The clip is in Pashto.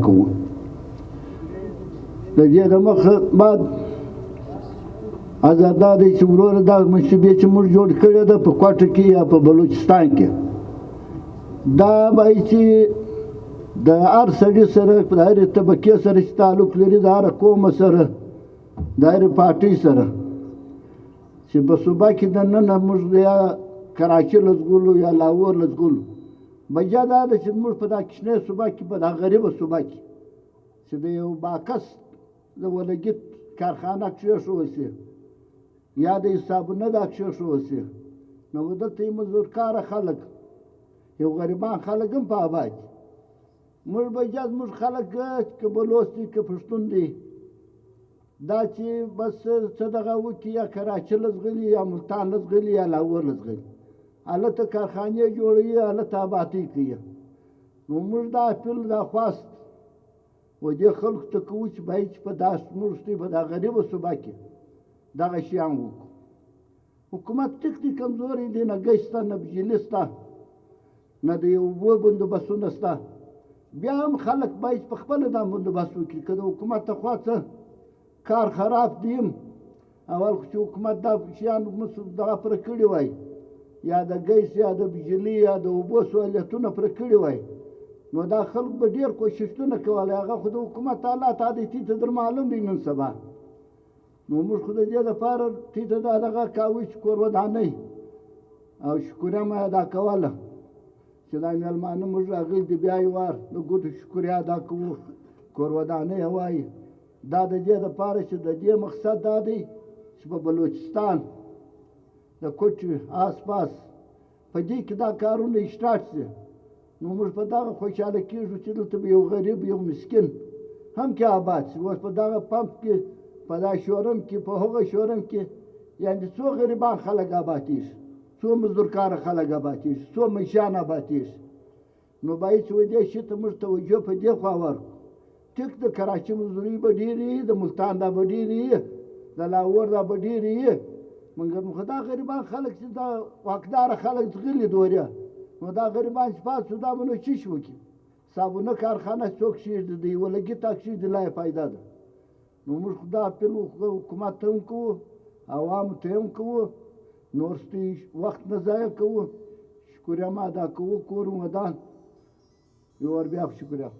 کوو. د دې د مخه بعد دا دی چې وروره دا منصوبې چې موږ جوړ کړې ده په کوټه کې یا په بلوچستان کې، دا باید چې د هر سړي سره د هرې طبقې سره چې تعلق لري، د هره قومه سره، د هرې پارټۍ سره، چې په صوبه کې دننه موږ یا کراچي لزګولو یا لاهور لزګولو، بجا دا ده چې موږ په دا کوچنۍ صوبه کې، په دا غریبه صوبه کې چې د یو باکس د ولګیت کارخانه کښېښول شي یا د حسابونه دا کښېښول شي، نو دلته یې مزدور کاره خلک، یو غریبان خلک هم په آباد دي. موږ بجا زموږ خلک که بلوچ دي که پښتون دي، دا چې بس څه دغه وکړي، یا کراچي لزغلي یا ملتان لزغلي یا لاهور لزغلي، هلته کارخانې جوړوي، هلته آبادۍ کوي. نو موږ دا اپیل دا خواست و دې خلکو ته کوو چې باید چې په دا موږ په دا غریبه صوبه کې دغه شیان وکړو. حکومت ټیک دی کمزوری دی، نه ګچ شته، نه بجلي شته، نه د اوبو بندوبستونه شته. بیا هم خلک باید په خپله دا بندوبست وکړي. که د حکومت لخوا څه کار خراب دی، اول خو چې حکومت دا شیان دغه پوره کړي وای، یا د ګیس یا د بجلي یا د اوبو سهولیتونه پوره کړي وای، نو دا خلک به ډېر کوششونه کولی. هغه خو د حکومت حالات عادتي ته در معلوم دی نن سبا. نو موږ خو د دې دپاره ټیټه دا دغه کوو چې کور ودانۍ او شکریه مو ادا کوله چې دا مېلمانه موږ راغلي دي، بیا یې وار د ګوتو شکریه ادا کوو، کور ودانۍ وایي. دا د دې دپاره چې د دې مقصد دا دی چې په بلوچستان د کوټې آس پاس په دې کې دا کارونه اشتراټ شي. نو موږ په دغه خوشحاله کېږو چې دلته به یو غریب یو مسکین هم کې آباد شي. اوس په دغه پمپ کې، په دا شورم کې، په هغه شورم کې، یعنې څو غریبان خلک آبادېږي، څو مزدورکاره خلک آبادېږي، څو مشیان آبادېږي. نو باید چې دې شي ته موږ توجه په دې خوا ورکړو. ټیک د کراچي مزدوري به ډېرې وي، د ملتان دا به ډېرې وي، د لاهور دا به ډېرې وي، مګر خو دا غریبان خلک چې دا واکداره خلک زغلي دورې، نو دا غریبان چې پاس شو دا به نو چی وکړي؟ صابونه کارخانه څوک کښېږدي، د یوه لګي تا کښېږدي، لا یې فایده ده. نو موږ خو دا اپیل حکومت ته هم کوو، عوامو ته هم کوو، نور ستوي وخت نه ضایع کوو، شکریه مو ادا کوو، کور ودان یو ور بیا شکریه.